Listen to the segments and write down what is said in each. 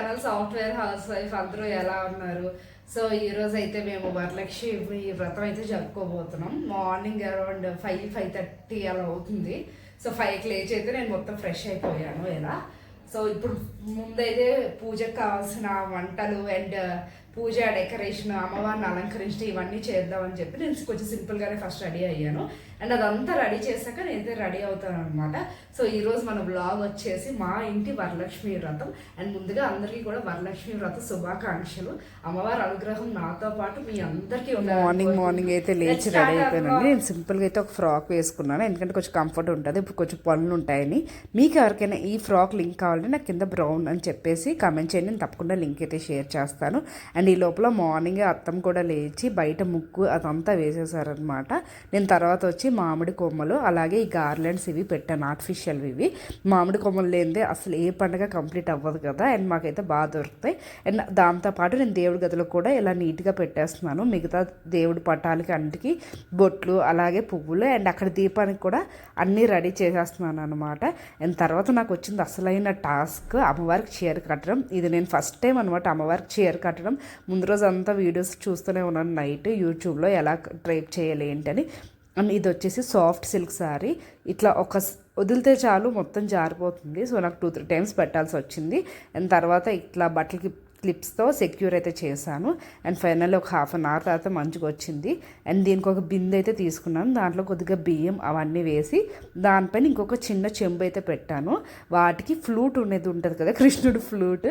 Channel software house wife అందరూ ఎలా ఉన్నారు? సో ఈరోజు అయితే మేము వరలక్ష్మి వ్రతం అయితే జరుపుకోబోతున్నాం. మార్నింగ్ అరౌండ్ 5:30 అలా అవుతుంది. సో 5కి లేచి అయితే నేను మొత్తం ఫ్రెష్ అయిపోయాను ఇలా. సో ఇప్పుడు ముందైతే పూజకు కావాల్సిన వంటలు అండ్ పూజ డెకరేషన్ అమ్మవారిని అలంకరించడం ఇవన్నీ చేద్దామని చెప్పి నేను కొంచెం సింపుల్గానే ఫస్ట్ రెడీ అయ్యాను. అండ్ అదంతా రెడీ చేశాక నేనైతే రెడీ అవుతాను అనమాట. సో ఈరోజు మన బ్లాగ్ వచ్చేసి మా ఇంటి వరలక్ష్మి వ్రతం. అండ్ ముందుగా అందరికీ కూడా వరలక్ష్మి వ్రత శుభాకాంక్షలు. అమ్మవారి అనుగ్రహం నాతో పాటు మీ అందరికీ ఉండాలి. మార్నింగ్ అయితే లేచి రెడీ అయిపోయానండి. నేను సింపుల్గా అయితే ఒక ఫ్రాక్ వేసుకున్నాను, ఎందుకంటే కొంచెం కంఫర్ట్ ఉంటుంది. ఇప్పుడు కొంచెం పనులు ఉంటాయని. మీకు ఎవరికైనా ఈ ఫ్రాక్ లింక్ కావాలంటే నాకు కింద బ్రౌన్ అని చెప్పేసి కామెంట్ చేయండి, నేను తప్పకుండా లింక్ అయితే షేర్ చేస్తాను. అండ్ ఈ లోపల మార్నింగ్ అత్తం కూడా లేచి బయట ముగ్గు అదంతా వేసేసారనమాట. నేను తర్వాత వచ్చి మామిడి కొమ్మలు అలాగే ఈ గార్లెండ్స్ ఇవి పెట్టాను, ఆర్టిఫిషియల్ ఇవి. మామిడి కొమ్మలు లేనిదే అసలు ఏ పండుగ కంప్లీట్ అవ్వదు కదా. అండ్ మాకైతే బాగా దొరుకుతాయి. అండ్ దాంతోపాటు నేను దేవుడి గదిలో కూడా ఇలా నీట్గా పెట్టేస్తున్నాను. మిగతా దేవుడి పటాలకి అన్నిటికీ బొట్లు అలాగే పువ్వులు అండ్ అక్కడ దీపానికి కూడా అన్నీ రెడీ చేసేస్తున్నాను అనమాట. అండ్ తర్వాత నాకు వచ్చింది అసలైన టాస్క్, అమ్మవారికి చీర కట్టడం. ఇది నేను ఫస్ట్ టైం అనమాట అమ్మవారికి చీర కట్టడం. ముందు రోజు అంతా వీడియోస్ చూస్తూనే ఉన్నాను నైట్ యూట్యూబ్లో ఎలా డ్రైప్ చేయాలి ఏంటని. అండ్ ఇది వచ్చేసి సాఫ్ట్ సిల్క్ శారీ. ఇట్లా వదిలితే చాలు మొత్తం జారిపోతుంది. సో నాకు 2-3 టైమ్స్ పెట్టాల్సి వచ్చింది. అండ్ తర్వాత ఇట్లా బట్టలకి క్లిప్స్తో సెక్యూర్ అయితే చేశాను. అండ్ ఫైనల్లీ ఒక హాఫ్ అన్ అవర్ తర్వాత మంచిగా వచ్చింది. అండ్ దీనికి ఒక బిందె అయితే తీసుకున్నాను, దాంట్లో కొద్దిగా బియ్యం అవన్నీ వేసి దానిపైన ఇంకొక చిన్న చెంబు అయితే పెట్టాను. వాటికి ఫ్లూట్ ఉండేది ఉంటుంది కదా, కృష్ణుడు ఫ్లూట్,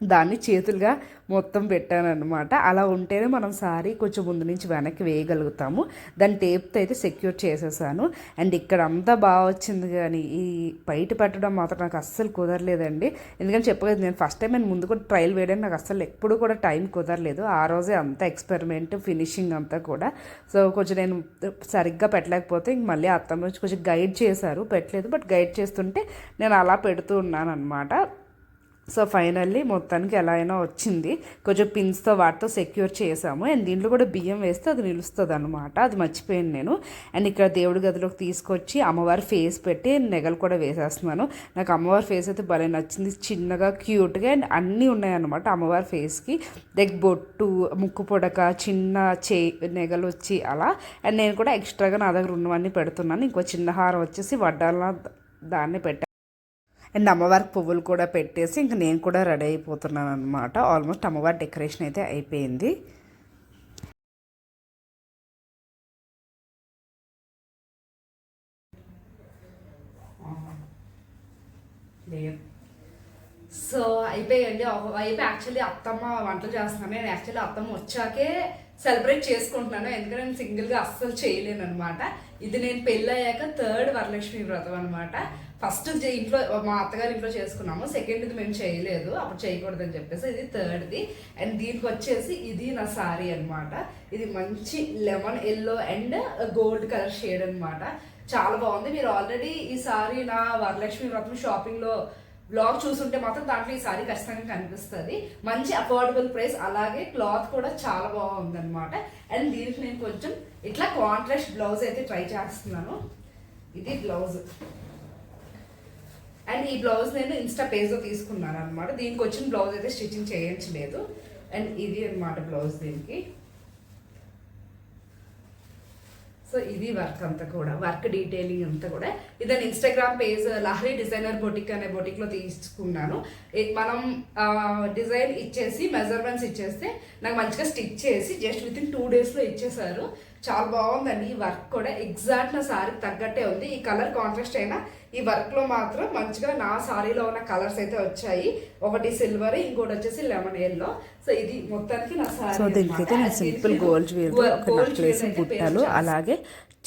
దాన్ని చేతులుగా మొత్తం పెట్టాను అనమాట. అలా ఉంటేనే మనం సారీ కొంచెం ముందు నుంచి వెనక్కి వేయగలుగుతాము. దాన్ని టేప్తో అయితే సెక్యూర్ చేసేసాను. అండ్ ఇక్కడ అంతా బాగా వచ్చింది, కానీ ఈ బయట పెట్టడం మాత్రం నాకు అస్సలు కుదరలేదండి. ఎందుకంటే చెప్పలేదు, నేను ఫస్ట్ టైం నేను ముందు కూడా ట్రయల్ వేయడానికి నాకు అస్సలు ఎప్పుడు కూడా టైం కుదరలేదు. ఆ రోజే అంతా ఎక్స్పెరిమెంట్ ఫినిషింగ్ అంతా కూడా. సో కొంచెం నేను సరిగ్గా పెట్టలేకపోతే ఇంక మళ్ళీ అత్తమ్మ నుంచి కొంచెం గైడ్ చేశారు, పెట్టలేదు. బట్ గైడ్ చేస్తుంటే నేను అలా పెడుతూ ఉన్నాను అనమాట. సో ఫైనల్లీ మొత్తానికి ఎలా అయినా వచ్చింది. కొంచెం పిన్స్తో వాటితో సెక్యూర్ చేసాము. అండ్ దీంట్లో కూడా బియ్యం వేస్తే అది నిలుస్తుంది అనమాట. అది మర్చిపోయాను నేను. అండ్ ఇక్కడ దేవుడి గదిలోకి తీసుకొచ్చి అమ్మవారి ఫేస్ పెట్టి నెగలు కూడా వేసేస్తున్నాను. నాకు అమ్మవారి ఫేస్ అయితే భలే నచ్చింది, చిన్నగా క్యూట్గా. అండ్ అన్నీ ఉన్నాయన్నమాట అమ్మవారి ఫేస్కి. బొట్టు, ముక్కు పొడక, చిన్న నెగలు వచ్చి అలా. అండ్ నేను కూడా ఎక్స్ట్రాగా నా దగ్గర ఉన్నవన్నీ పెడుతున్నాను. ఇంకో చిన్న హారం వచ్చేసి వడ్డాల దాన్ని పెట్టాను. అండ్ అమ్మవారికి పువ్వులు కూడా పెట్టేసి ఇంక నేను కూడా రెడీ అయిపోతున్నాను అనమాట. ఆల్మోస్ట్ అమ్మవారి డెకరేషన్ అయితే అయిపోయింది. సో అయిపోయాయండి. అయిపోయి యాక్చువల్లీ అత్తమ్మ వంటలు చేస్తున్నాను. నేను యాక్చువల్లీ అత్తమ్మ వచ్చాకే సెలబ్రేట్ చేసుకుంటున్నాను, ఎందుకంటే నేను సింగిల్గా అస్సలు చేయలేను అనమాట. ఇది నేను పెళ్ళి అయ్యాక 3rd వరలక్ష్మి వ్రతం అనమాట. ఫస్ట్ ఇంట్లో మా అత్తగారి ఇంట్లో చేసుకున్నాము, సెకండ్ది మేము చేయలేదు, అప్పుడు చేయకూడదని చెప్పేసి. ఇది 3rdది. అండ్ దీనికి వచ్చేసి ఇది నా సారీ అనమాట. ఇది మంచి lemon yellow and gold colour shade అనమాట. చాలా బాగుంది. మీరు ఆల్రెడీ ఈ సారీ నా వరలక్ష్మి వ్రతం షాపింగ్లో బ్లాగ్ చూసుంటే మాత్రం దాంట్లో ఈ సారీ ఖచ్చితంగా కనిపిస్తుంది. మంచి అఫోర్డబుల్ ప్రైస్, అలాగే క్లాత్ కూడా చాలా బాగుంది అనమాట. అండ్ దీనికి నేను కొంచెం ఇట్లా కాంట్రాస్ట్ బ్లౌజ్ అయితే ట్రై చేస్తున్నాను. ఇది బ్లౌజ్. అండ్ ఈ బ్లౌజ్ నేను ఇన్స్టా పేజ్లో తీసుకున్నాను అనమాట. దీనికి వచ్చిన బ్లౌజ్ అయితే స్టిచ్చింగ్ చేయించలేదు. అండ్ ఇది అనమాట బ్లౌజ్ దీనికి. సో ఇది వర్క్ అంతా కూడా, వర్క్ డీటెయిలింగ్ అంతా కూడా. ఇది నేను Instagram page Lahari designer boutique అనే బొటిక్లో తీసుకున్నాను. మనం డిజైన్ ఇచ్చేసి మెజర్మెంట్స్ ఇచ్చేస్తే నాకు మంచిగా స్టిచ్ చేసి జస్ట్ వితిన్ 2 డేస్లో ఇచ్చేసారు. చాలా బాగుందండి. ఈ వర్క్ కూడా ఎగ్జాక్ట్ నా సారీకి తగ్గట్టే ఉంది. ఈ కలర్ కాంట్రాస్ట్ అయినా ఈ వర్క్లో మాత్రం మంచిగా నా సారీలో ఉన్న కలర్స్ అయితే వచ్చాయి. ఒకటి సిల్వర్, ఇంకోటి వచ్చేసి లెమన్ ఎల్లో. సో ఇది మొత్తానికి నా సారీ. సో దీనికైతే నేను సింపుల్ గోల్డ్ బుట్టలు అలాగే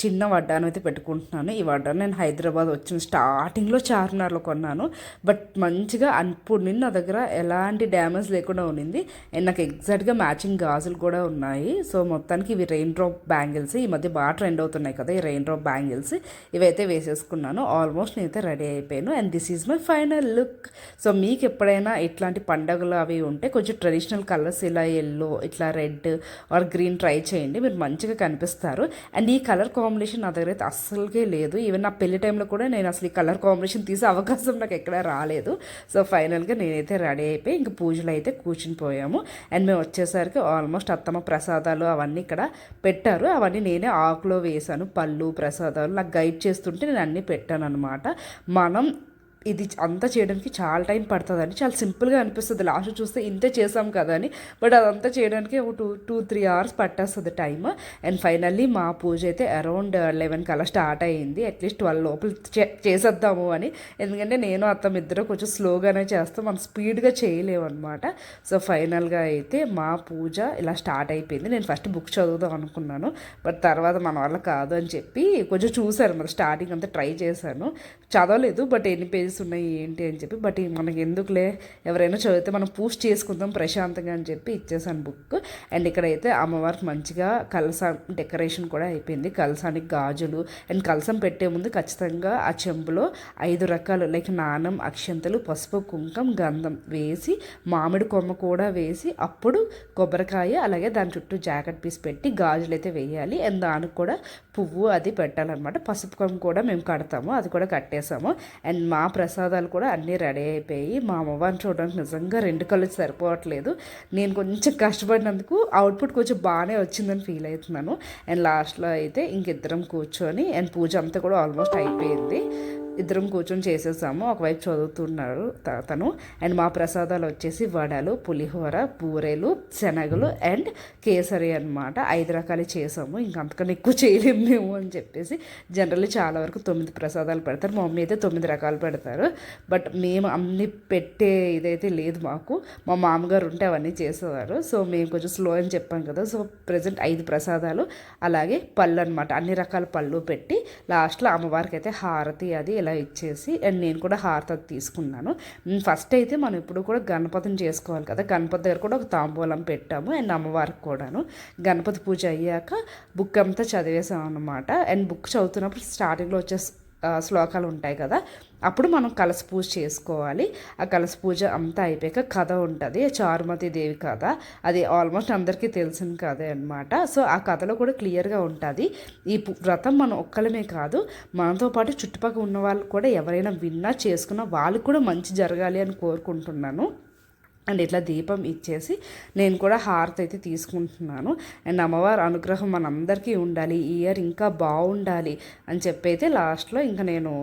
చిన్న వడ్డాను అయితే పెట్టుకుంటున్నాను. ఈ వడ్డాను నేను హైదరాబాద్ వచ్చిన స్టార్టింగ్లో చార్మినార్లో కొన్నాను. బట్ మంచిగా అప్పుడు నిన్న నా దగ్గర ఎలాంటి డ్యామేజ్ లేకుండా ఉన్నింది. అండ్ నాకు ఎగ్జాక్ట్గా మ్యాచింగ్ గాజులు కూడా ఉన్నాయి. సో మొత్తానికి ఇవి రెయిన్ డ్రాప్ బ్యాంగిల్స్. ఈ మధ్య బాగా ట్రెండ్ అవుతున్నాయి కదా ఈ రెయిన్ డ్రాప్ బ్యాంగిల్స్. ఇవైతే వేసేసుకున్నాను. ఆల్మోస్ట్ నేనైతే రెడీ అయిపోయాను. And this is my final look. So మీకు ఎప్పుడైనా ఇట్లాంటి పండుగలు అవి ఉంటే కొంచెం ట్రెడిషనల్ కలర్స్ ఇలా ఎల్లో, ఇట్లా రెడ్ ఆర్ గ్రీన్ ట్రై చేయండి, మీరు మంచిగా కనిపిస్తారు. అండ్ ఈ కలర్ కాంబినేషన్ నా దగ్గర అయితే అస్సలకే లేదు. ఈవెన్ నా పెళ్లి టైంలో కూడా నేను అసలు ఈ కలర్ కాంబినేషన్ తీసే అవకాశం నాకు ఎక్కడ రాలేదు. సో ఫైనల్గా నేనైతే రెడీ అయిపోయి ఇంక పూజలు అయితే కూర్చుని పోయాము. అండ్ మేము వచ్చేసరికి ఆల్మోస్ట్ అత్తమ్మ ప్రసాదాలు అవన్నీ ఇక్కడ పెట్టారు. అవన్నీ నేనే ఆకులో వేశాను, పళ్ళు ప్రసాదాలు నాకు గైడ్ చేస్తుంటే నేను అన్నీ పెట్టాను అనమాట. మనం ఇది అంతా చేయడానికి చాలా టైం పడుతుందని చాలా సింపుల్గా అనిపిస్తుంది లాస్ట్ చూస్తే ఇంతే చేసాం కదా అని. బట్ అదంతా చేయడానికి ఒక 2-3 hours పట్టేస్తుంది టైమ్. అండ్ ఫైనల్లీ మా పూజ అయితే అరౌండ్ 11 కల్లా స్టార్ట్ అయ్యింది. అట్లీస్ట్ 12 లోపల చేసేద్దాము అని. ఎందుకంటే నేను అత్తమ్మ ఇద్దరు కొంచెం స్లోగానే చేస్తాం, మనం స్పీడ్గా చేయలేము అనమాట. సో ఫైనల్గా అయితే మా పూజ ఇలా స్టార్ట్ అయిపోయింది. నేను ఫస్ట్ బుక్ చదువుదాం అనుకున్నాను, బట్ తర్వాత మన వల్ల కాదు అని చెప్పి కొంచెం చూశాను, మరి స్టార్టింగ్ అంతా ట్రై చేశాను, చదవలేదు. బట్ ఎన్ని పేజెస్ ఉన్నాయి ఏంటి అని చెప్పి, బట్ మనకి ఎందుకులే ఎవరైనా చదివితే మనం పూజ చేసుకుందాం ప్రశాంతంగా అని చెప్పి ఇచ్చేసాను బుక్. అండ్ ఇక్కడైతే అమ్మవారికి మంచిగా కలస డెకరేషన్ కూడా అయిపోయింది. కలసానికి గాజులు అండ్ కలసం పెట్టే ముందు ఖచ్చితంగా ఆ చెంబులో 5 రకాలు లైక్ నాణం, అక్షంతలు, పసుపు, కుంకం, గంధం వేసి మామిడి కొమ్మ కూడా వేసి అప్పుడు కొబ్బరికాయ అలాగే దాని చుట్టూ జాకెట్ పీస్ పెట్టి గాజులు అయితే వేయాలి. అండ్ దానికి కూడా పువ్వు అది పెట్టాలన్నమాట. పసుపు కొమ్మ కూడా మేము కడతాము, అది కూడా కట్టేసాము. అండ్ మా ప్రసాదాలు కూడా అన్నీ రెడీ అయిపోయి మా అమ్మవారిని చూడడానికి నిజంగా 2 కళ్ళు సరిపోవట్లేదు. నేను కొంచెం కష్టపడినందుకు అవుట్పుట్ కొంచెం బాగానే వచ్చిందని ఫీల్ అవుతున్నాను. అండ్ లాస్ట్లో అయితే ఇంకిద్దరం కూర్చొని అండ్ పూజ అంతా కూడా ఆల్మోస్ట్ అయిపోయింది. ఇద్దరం కూర్చొని చేసేసాము. ఒకవైపు చదువుతున్నారు తను. అండ్ మా ప్రసాదాలు వచ్చేసి వడలు, పులిహోర, బూరెలు, శనగలు అండ్ కేసరి అనమాట. 5 రకాలు చేసాము. ఇంకంతకన్నా ఎక్కువ చేయలేము మేము అని చెప్పేసి. జనరల్లీ చాలా వరకు 9 ప్రసాదాలు పెడతారు, మా మమ్మీ అయితే 9 రకాలు పెడతారు. బట్ మేము అన్ని పెట్టే ఇదైతే లేదు మాకు. మా మామగారు ఉంటే అవన్నీ చేసేవారు. సో మేము కొంచెం స్లో అని చెప్పాం కదా. సో ప్రజెంట్ 5 ప్రసాదాలు అలాగే పళ్ళు అనమాట, అన్ని రకాల పళ్ళు పెట్టి లాస్ట్లో అమ్మవారికి అయితే హారతి అది ఇలా ఇచ్చేసి అండ్ నేను కూడా హారతి తీసుకున్నాను. ఫస్ట్ అయితే మనం ఇప్పుడు కూడా గణపతిని చేసుకోవాలి కదా, గణపతి దగ్గర కూడా ఒక తాంబూలం పెట్టాము. అండ్ అమ్మవారికి కూడాను గణపతి పూజ అయ్యాక బుక్ అంతా చదివేసాం అనమాట. అండ్ బుక్ చదువుతున్నప్పుడు స్టార్టింగ్లో వచ్చే శ్లోకాలు ఉంటాయి కదా, అప్పుడు మనం కలశ పూజ చేసుకోవాలి. ఆ కలశ పూజ అంతా అయిపోయాక కథ ఉంటుంది, చారుమతి దేవి కథ. అది ఆల్మోస్ట్ అందరికీ తెలిసిన కథే అనమాట. సో ఆ కథలో కూడా క్లియర్గా ఉంటుంది. ఈ వ్రతం మనం ఒక్కలమే కాదు, మనతో పాటు చుట్టుపక్కల ఉన్న వాళ్ళు కూడా ఎవరైనా విన్నా చేసుకున్నా వాళ్ళకి కూడా మంచి జరగాలి అని కోరుకుంటున్నాను. అండ్ ఇట్లా దీపం ఇచ్చేసి నేను కూడా హారతి అయితే తీసుకుంటున్నాను. అండ్ అమ్మవారి అనుగ్రహం మనందరికీ ఉండాలి, ఈ ఇయర్ ఇంకా బాగుండాలి అని చెప్పి అయితే లాస్ట్లో ఇంకా నేను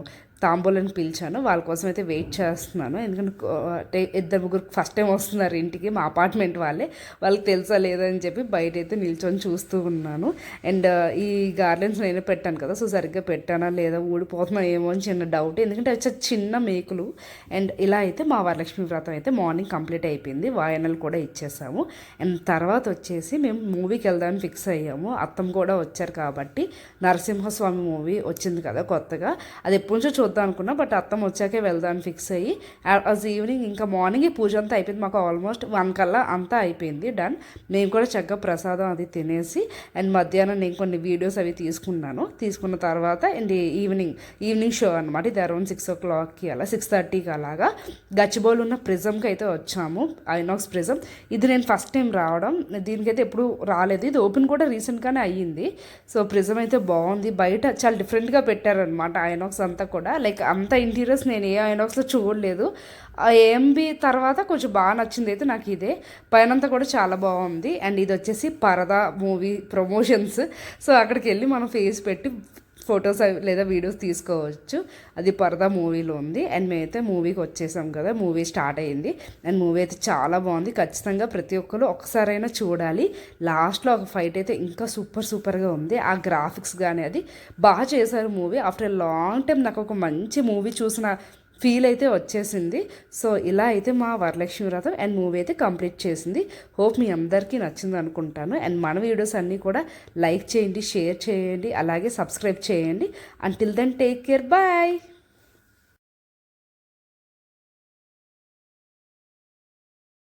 తాంబూలని పిలిచాను. వాళ్ళ కోసం అయితే వెయిట్ చేస్తున్నాను. ఎందుకంటే 2-3 ఫస్ట్ టైం వస్తున్నారు ఇంటికి, మా అపార్ట్మెంట్ వాళ్ళకి తెలుసా లేదని చెప్పి బయట అయితే నిల్చొని చూస్తూ ఉన్నాను. అండ్ ఈ గార్డెన్స్ నేనే పెట్టాను కదా, సో సరిగ్గా పెట్టానా లేదా ఊడిపోతున్నా ఏమో అని చిన్న డౌట్. ఎందుకంటే వచ్చే చిన్న మేకులు. అండ్ ఇలా అయితే మా వరలక్ష్మి వ్రతం అయితే మార్నింగ్ కంప్లీట్ అయిపోయింది. వాయనలు కూడా ఇచ్చేసాము. అండ్ తర్వాత వచ్చేసి మేము మూవీకి వెళ్దామని ఫిక్స్ అయ్యాము. అత్తమ్మ కూడా వచ్చారు కాబట్టి నరసింహస్వామి మూవీ వచ్చింది కదా కొత్తగా, అది ఎప్పటి నుంచో చూద్దాం అనుకున్నా. బట్ అత్తమ్మ వచ్చాకే వెళ్దామని ఫిక్స్ అయ్యి ఈవినింగ్ ఇంకా మార్నింగ్ పూజ అంతా అయిపోయింది. మాకు ఆల్మోస్ట్ 1 కల్లా అంతా అయిపోయింది, డన్. మేము కూడా చక్కగా ప్రసాదం అది తినేసి అండ్ మధ్యాహ్నం నేను కొన్ని వీడియోస్ అవి తీసుకున్న తర్వాత అండ్ ఈవినింగ్ షో అనమాట. ఇది అరౌండ్ 6 o'clockకి అలా 6:30కి అలాగా గచ్చిబౌల్ ఉన్న ప్రిజంకి అయితే వచ్చాము. ఐనాక్స్ ప్రిజం ఇది నేను ఫస్ట్ టైం రావడం, దీనికైతే ఎప్పుడు రాలేదు. ఇది ఓపెన్ కూడా రీసెంట్గానే అయ్యింది. సో ప్రిజం అయితే బాగుంది, బయట చాలా డిఫరెంట్గా పెట్టారనమాట ఐనాక్స్ అంతా కూడా. లైక్ అంత ఇంటీరియర్స్ నేను ఏ ఐనాక్స్లో చూడలేదు. ఏఎంబి తర్వాత కొంచెం బాగా నచ్చింది అయితే నాకు ఇదే. పైనంతా కూడా చాలా బాగుంది. అండ్ ఇది వచ్చేసి పరదా మూవీ ప్రమోషన్స్. సో అక్కడికి వెళ్ళి మనం ఫేస్ పెట్టి ఫొటోస్ లేదా వీడియోస్ తీసుకోవచ్చు. అది పరదా మూవీలో ఉంది. అండ్ మేమైతే మూవీకి వచ్చేసాం కదా, మూవీ స్టార్ట్ అయ్యింది. అండ్ మూవీ అయితే చాలా బాగుంది. ఖచ్చితంగా ప్రతి ఒక్కరు ఒకసారైనా చూడాలి. లాస్ట్లో ఒక ఫైట్ అయితే ఇంకా సూపర్గా ఉంది. ఆ గ్రాఫిక్స్ కానీ అది బాగా చేశారు మూవీ. ఆఫ్టర్ లాంగ్ టైం నాకు ఒక మంచి మూవీ చూసిన ఫీల్ అయితే వచ్చేసింది. సో ఇలా అయితే మా వరలక్ష్మి వ్రతం అండ్ మూవీ అయితే కంప్లీట్ చేసింది. హోప్ మీ అందరికీ నచ్చింది అనుకుంటాను. అండ్ మన వీడియోస్ అన్నీ కూడా లైక్ చేయండి, షేర్ చేయండి, అలాగే సబ్స్క్రైబ్ చేయండి. Until then take care, bye.